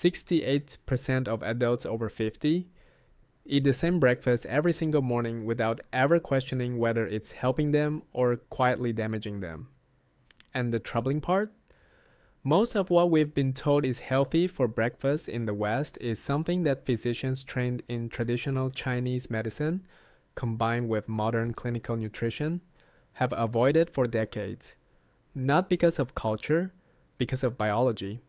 68% of adults over 50 eat the same breakfast every single morning without ever questioning whether it's helping them or quietly damaging them. And the troubling part? Most of what we've been told is healthy for breakfast in the West is something that physicians trained in traditional Chinese medicine, combined with modern clinical nutrition, have avoided for decades. Not because of culture, because of biology.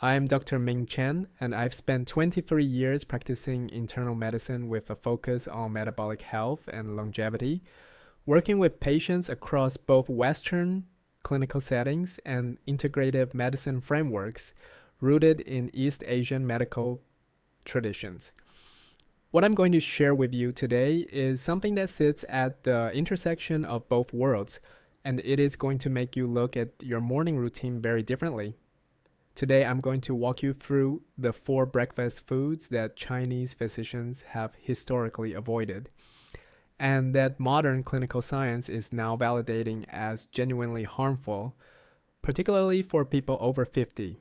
I'm Dr. Ming Chen, and I've spent 23 years practicing internal medicine with a focus on metabolic health and longevity, working with patients across both Western clinical settings and integrative medicine frameworks rooted in East Asian medical traditions. What I'm going to share with you today is something that sits at the intersection of both worlds, and it is going to make you look at your morning routine very differently. Today, I'm going to walk you through the 4 breakfast foods that Chinese physicians have historically avoided, and that modern clinical science is now validating as genuinely harmful, particularly for people over 50.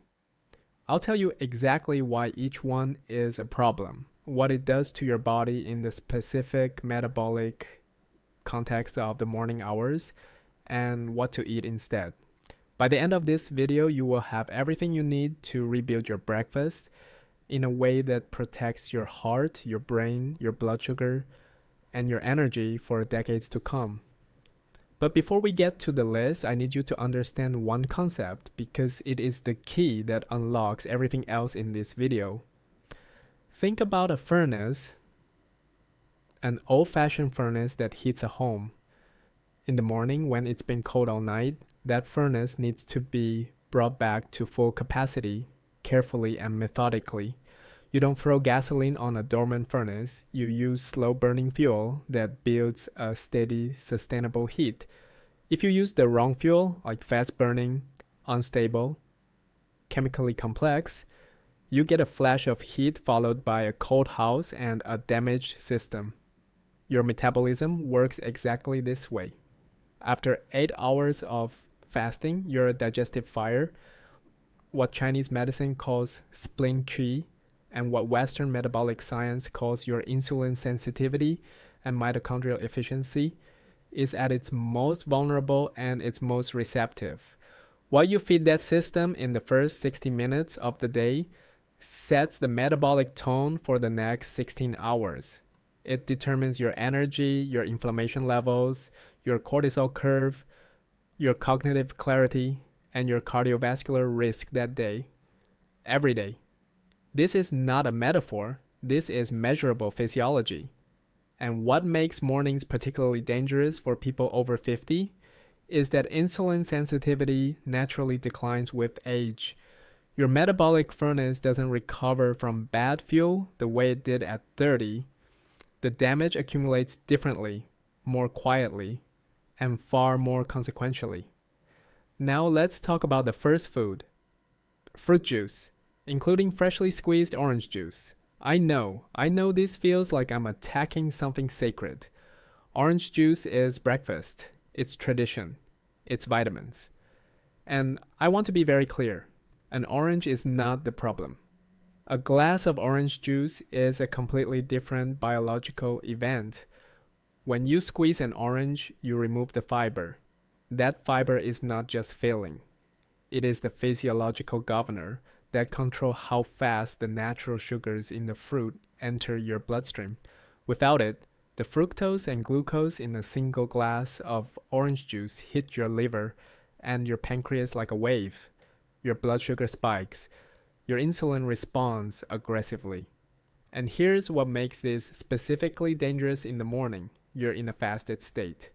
I'll tell you exactly why each one is a problem, what it does to your body in the specific metabolic context of the morning hours, and what to eat instead. By the end of this video, you will have everything you need to rebuild your breakfast in a way that protects your heart, your brain, your blood sugar, and your energy for decades to come. But before we get to the list, I need you to understand one concept because it is the key that unlocks everything else in this video. Think about a furnace, an old-fashioned furnace that heats a home. In the morning, when it's been cold all night, that furnace needs to be brought back to full capacity, carefully and methodically. You don't throw gasoline on a dormant furnace, you use slow-burning fuel that builds a steady, sustainable heat. If you use the wrong fuel, like fast-burning, unstable, chemically complex, you get a flash of heat followed by a cold house and a damaged system. Your metabolism works exactly this way. After 8 hours of fasting, your digestive fire, what Chinese medicine calls spleen qi, and what Western metabolic science calls your insulin sensitivity and mitochondrial efficiency, is at its most vulnerable and its most receptive. What you feed that system in the first 60 minutes of the day sets the metabolic tone for the next 16 hours. It determines your energy, your inflammation levels, your cortisol curve, your cognitive clarity, and your cardiovascular risk that day, every day. This is not a metaphor, this is measurable physiology. And what makes mornings particularly dangerous for people over 50 is that insulin sensitivity naturally declines with age. Your metabolic furnace doesn't recover from bad fuel the way it did at 30. The damage accumulates differently, more quietly, and far more consequentially. Now let's talk about the first food, fruit juice, including freshly squeezed orange juice. I know this feels like I'm attacking something sacred. Orange juice is breakfast, it's tradition, it's vitamins. And I want to be very clear, an orange is not the problem. A glass of orange juice is a completely different biological event. When you squeeze an orange, you remove the fiber. That fiber is not just filling. It is the physiological governor that controls how fast the natural sugars in the fruit enter your bloodstream. Without it, the fructose and glucose in a single glass of orange juice hit your liver and your pancreas like a wave. Your blood sugar spikes. Your insulin responds aggressively. And here's what makes this specifically dangerous in the morning. You're in a fasted state.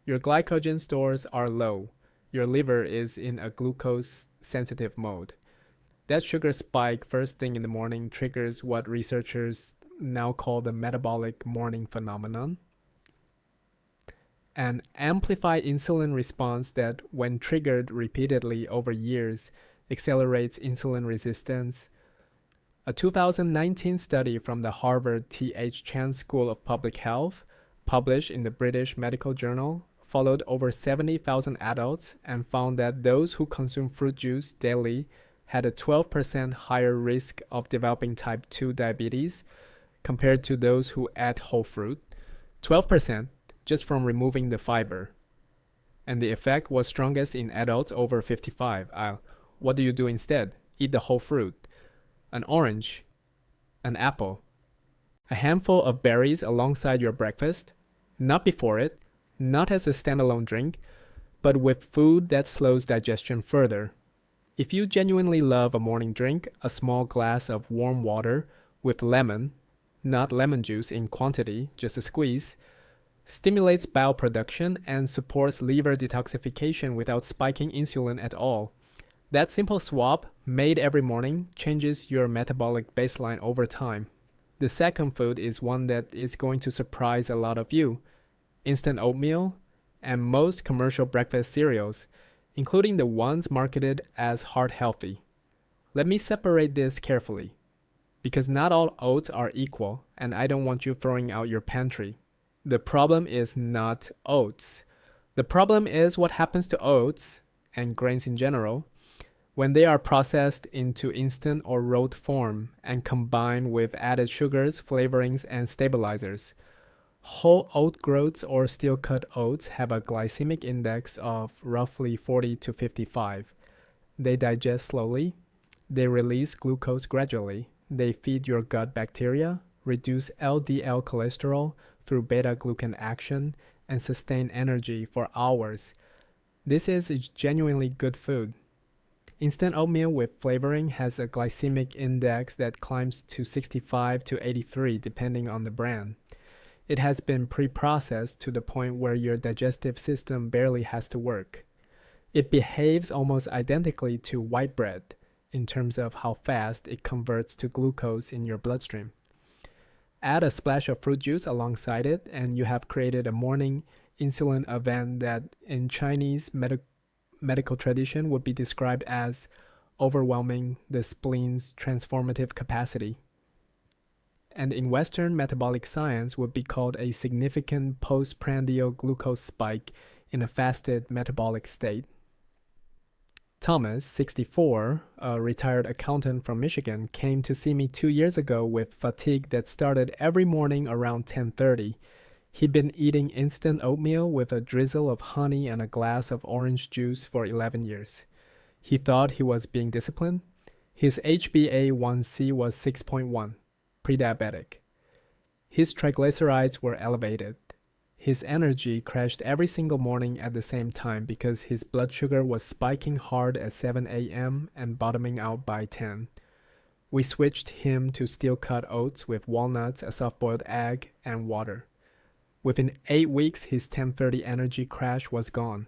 Your glycogen stores are low. Your liver is in a glucose-sensitive mode. That sugar spike first thing in the morning triggers what researchers now call the metabolic morning phenomenon. An amplified insulin response that, when triggered repeatedly over years, accelerates insulin resistance. A 2019 study from the Harvard T.H. Chan School of Public Health, published in the British Medical Journal, followed over 70,000 adults and found that those who consume fruit juice daily had a 12% higher risk of developing type 2 diabetes compared to those who ate whole fruit. 12% just from removing the fiber. And the effect was strongest in adults over 55. What do you do instead? Eat the whole fruit. An orange, an apple, a handful of berries alongside your breakfast, not before it, not as a standalone drink, but with food that slows digestion further. If you genuinely love a morning drink, a small glass of warm water with lemon, not lemon juice in quantity, just a squeeze, stimulates bile production and supports liver detoxification without spiking insulin at all. That simple swap, made every morning, changes your metabolic baseline over time. The second food is one that is going to surprise a lot of you: instant oatmeal and most commercial breakfast cereals, including the ones marketed as heart healthy. Let me separate this carefully, because not all oats are equal, and I don't want you throwing out your pantry. The problem is not oats. The problem is what happens to oats, and grains in general, when they are processed into instant or rolled form and combined with added sugars, flavorings, and stabilizers. Whole oat groats or steel-cut oats have a glycemic index of roughly 40 to 55. They digest slowly. They release glucose gradually. They feed your gut bacteria, reduce LDL cholesterol through beta-glucan action, and sustain energy for hours. This is genuinely good food. Instant oatmeal with flavoring has a glycemic index that climbs to 65 to 83 depending on the brand. It has been pre-processed to the point where your digestive system barely has to work. It behaves almost identically to white bread in terms of how fast it converts to glucose in your bloodstream. Add a splash of fruit juice alongside it, and you have created a morning insulin event that in Chinese medical tradition would be described as overwhelming the spleen's transformative capacity, and in Western metabolic science would be called a significant postprandial glucose spike in a fasted metabolic state. Thomas, 64, a retired accountant from Michigan, came to see me 2 years ago with fatigue that started every morning around 10:30. He'd been eating instant oatmeal with a drizzle of honey and a glass of orange juice for 11 years. He thought he was being disciplined. His HbA1c was 6.1, pre-diabetic. His triglycerides were elevated. His energy crashed every single morning at the same time because his blood sugar was spiking hard at 7 a.m. and bottoming out by 10. We switched him to steel-cut oats with walnuts, a soft-boiled egg, and water. Within 8 weeks, his 10:30 energy crash was gone.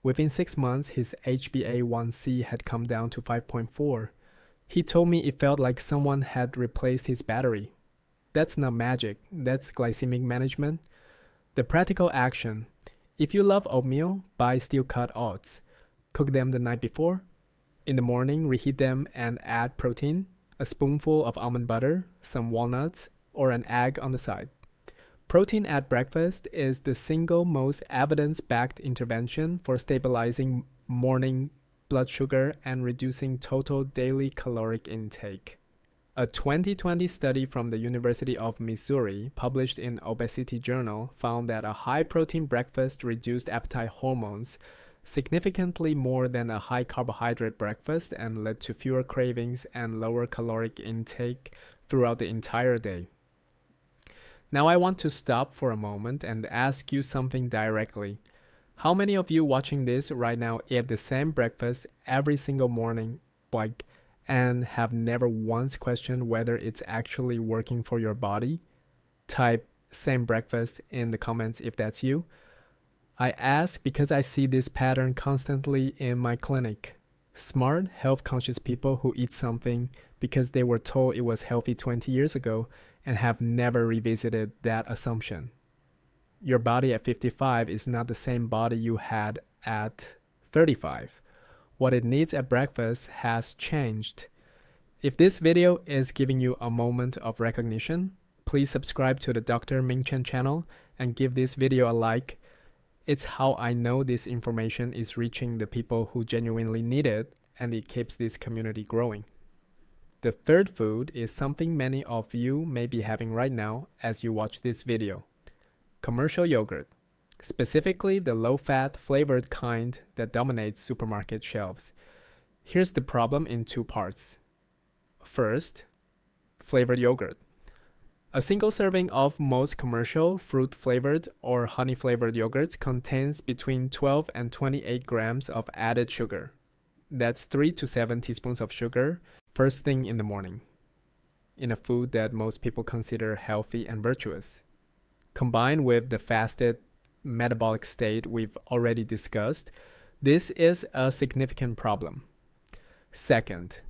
Within 6 months, his HbA1c had come down to 5.4. He told me it felt like someone had replaced his battery. That's not magic, that's glycemic management. The practical action: if you love oatmeal, buy steel-cut oats. Cook them the night before. In the morning, reheat them and add protein, a spoonful of almond butter, some walnuts, or an egg on the side. Protein at breakfast is the single most evidence-backed intervention for stabilizing morning blood sugar and reducing total daily caloric intake. A 2020 study from the University of Missouri, published in Obesity Journal, found that a high-protein breakfast reduced appetite hormones significantly more than a high-carbohydrate breakfast and led to fewer cravings and lower caloric intake throughout the entire day. Now I want to stop for a moment and ask you something directly. How many of you watching this right now eat the same breakfast every single morning, and have never once questioned whether it's actually working for your body? Type same breakfast in the comments if that's you. I ask because I see this pattern constantly in my clinic. Smart, health-conscious people who eat something because they were told it was healthy 20 years ago and have never revisited that assumption. Your body at 55 is not the same body you had at 35. What it needs at breakfast has changed. If this video is giving you a moment of recognition, please subscribe to the Dr. Ming Chen channel and give this video a like. It's how I know this information is reaching the people who genuinely need it and it keeps this community growing. The third food is something many of you may be having right now as you watch this video. Commercial yogurt, specifically the low-fat, flavored kind that dominates supermarket shelves. Here's the problem in two parts. First, flavored yogurt. A single serving of most commercial fruit-flavored or honey-flavored yogurts contains between 12 and 28 grams of added sugar. That's 3 to 7 teaspoons of sugar first thing in the morning, in a food that most people consider healthy and virtuous. Combined with the fasted metabolic state we've already discussed, this is a significant problem. Second,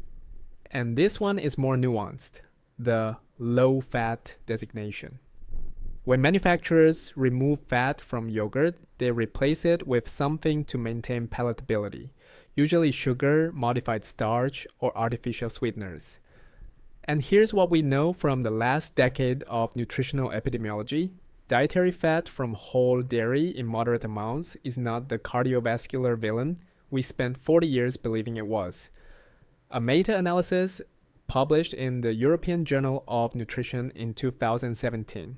and this one is more nuanced, the low-fat designation. When manufacturers remove fat from yogurt, they replace it with something to maintain palatability, usually sugar, modified starch, or artificial sweeteners. And here's what we know from the last decade of nutritional epidemiology. Dietary fat from whole dairy in moderate amounts is not the cardiovascular villain we spent 40 years believing it was. A meta-analysis published in the European Journal of Nutrition in 2017,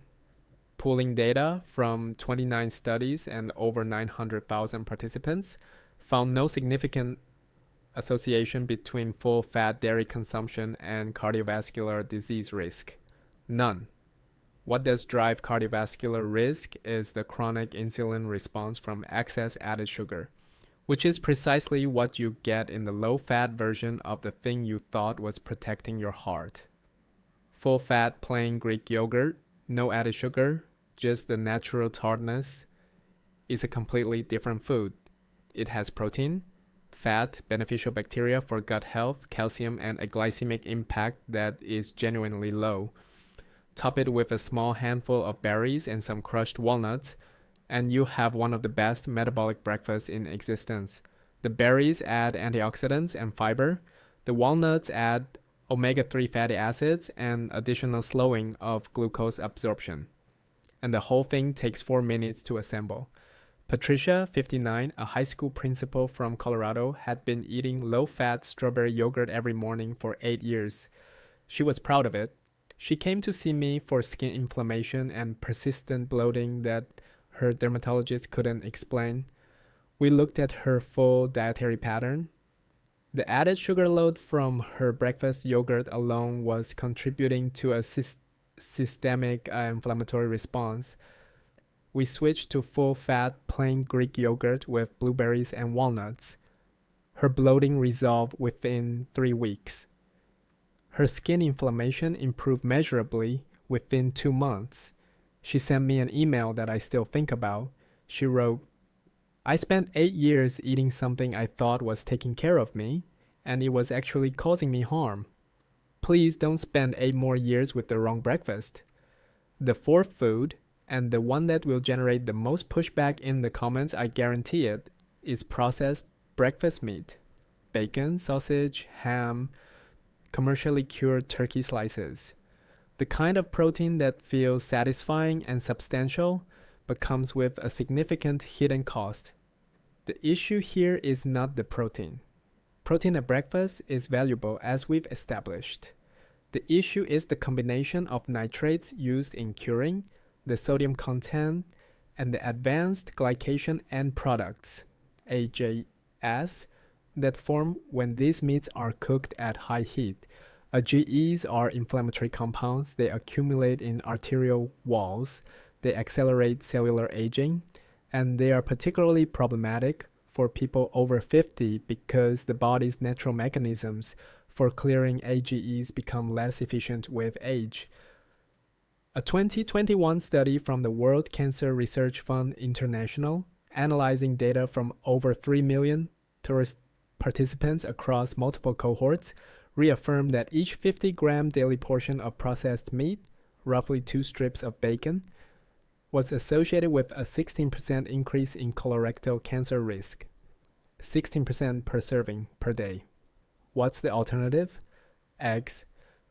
pooling data from 29 studies and over 900,000 participants, found no significant association between full-fat dairy consumption and cardiovascular disease risk. None. What does drive cardiovascular risk is the chronic insulin response from excess added sugar, which is precisely what you get in the low-fat version of the thing you thought was protecting your heart. Full-fat plain Greek yogurt, no added sugar, just the natural tartness, is a completely different food. It has protein, fat, beneficial bacteria for gut health, calcium, and a glycemic impact that is genuinely low. Top it with a small handful of berries and some crushed walnuts, and you have one of the best metabolic breakfasts in existence. The berries add antioxidants and fiber. The walnuts add omega-3 fatty acids and additional slowing of glucose absorption. And the whole thing takes 4 minutes to assemble. Patricia, 59, a high school principal from Colorado, had been eating low-fat strawberry yogurt every morning for 8 years. She was proud of it. She came to see me for skin inflammation and persistent bloating that her dermatologist couldn't explain. We looked at her full dietary pattern. The added sugar load from her breakfast yogurt alone was contributing to a systemic inflammatory response. We switched to full-fat plain Greek yogurt with blueberries and walnuts. Her bloating resolved within 3 weeks. Her skin inflammation improved measurably within 2 months. She sent me an email that I still think about. She wrote, "I spent 8 years eating something I thought was taking care of me, and it was actually causing me harm. Please don't spend 8 more years with the wrong breakfast." The fourth food, and the one that will generate the most pushback in the comments, I guarantee it, is processed breakfast meat. Bacon, sausage, ham, commercially cured turkey slices. The kind of protein that feels satisfying and substantial, but comes with a significant hidden cost. The issue here is not the protein. Protein at breakfast is valuable, as we've established. The issue is the combination of nitrates used in curing, the sodium content, and the advanced glycation end products, AJS, that form when these meats are cooked at high heat. AGEs are inflammatory compounds. They accumulate in arterial walls. They accelerate cellular aging, and they are particularly problematic for people over 50 because the body's natural mechanisms for clearing AGEs become less efficient with age. A 2021 study from the World Cancer Research Fund International, analyzing data from over 3 million participants across multiple cohorts, reaffirmed that each 50-gram daily portion of processed meat, roughly 2 strips of bacon, was associated with a 16% increase in colorectal cancer risk. 16% per serving per day. What's the alternative? Eggs.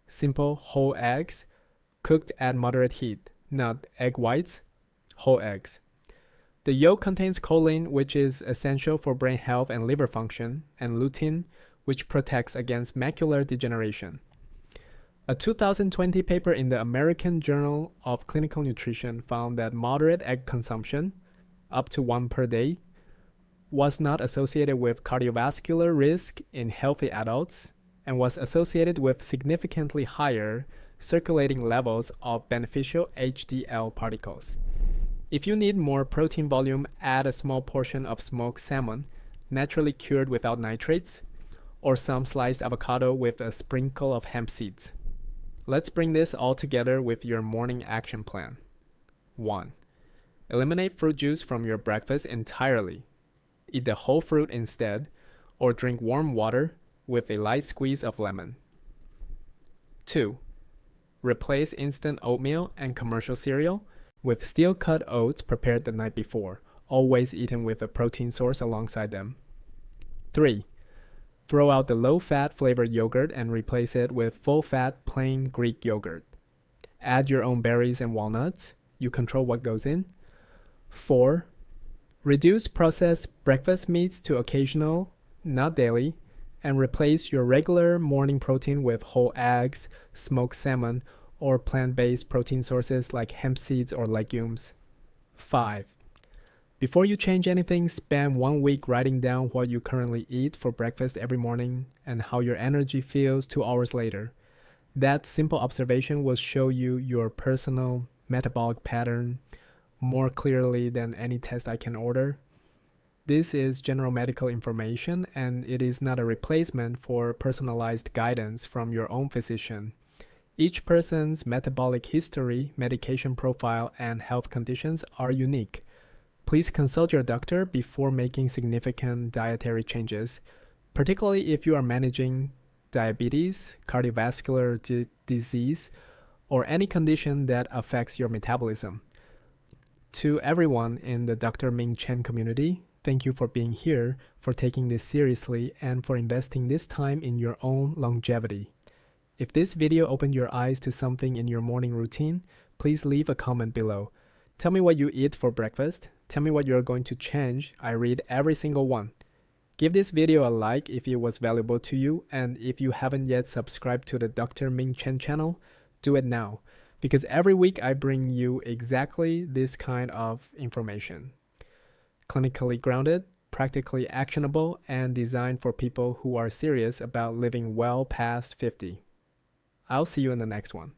Simple whole eggs, cooked at moderate heat, not egg whites, whole eggs. The yolk contains choline, which is essential for brain health and liver function, and lutein, which protects against macular degeneration. A 2020 paper in the American Journal of Clinical Nutrition found that moderate egg consumption, up to 1 per day, was not associated with cardiovascular risk in healthy adults and was associated with significantly higher circulating levels of beneficial HDL particles. If you need more protein volume, add a small portion of smoked salmon, naturally cured without nitrates, or some sliced avocado with a sprinkle of hemp seeds. Let's bring this all together with your morning action plan. 1. Eliminate fruit juice from your breakfast entirely. Eat the whole fruit instead, or drink warm water with a light squeeze of lemon. 2. Replace instant oatmeal and commercial cereal with steel-cut oats prepared the night before, always eaten with a protein source alongside them. 3. Throw out the low-fat flavored yogurt and replace it with full-fat plain Greek yogurt. Add your own berries and walnuts. You control what goes in. 4. Reduce processed breakfast meats to occasional, not daily, and replace your regular morning protein with whole eggs, smoked salmon, or plant-based protein sources like hemp seeds or legumes. 5. Before you change anything, spend 1 week writing down what you currently eat for breakfast every morning and how your energy feels 2 hours later. That simple observation will show you your personal metabolic pattern more clearly than any test I can order. This is general medical information, and it is not a replacement for personalized guidance from your own physician. Each person's metabolic history, medication profile, and health conditions are unique. Please consult your doctor before making significant dietary changes, particularly if you are managing diabetes, cardiovascular disease, or any condition that affects your metabolism. To everyone in the Dr. Ming Chen community, thank you for being here, for taking this seriously, and for investing this time in your own longevity. If this video opened your eyes to something in your morning routine, please leave a comment below. Tell me what you eat for breakfast. Tell me what you're going to change. I read every single one. Give this video a like if it was valuable to you, and if you haven't yet subscribed to the Dr. Ming Chen channel, do it now, because every week I bring you exactly this kind of information. Clinically grounded, practically actionable, and designed for people who are serious about living well past 50. I'll see you in the next one.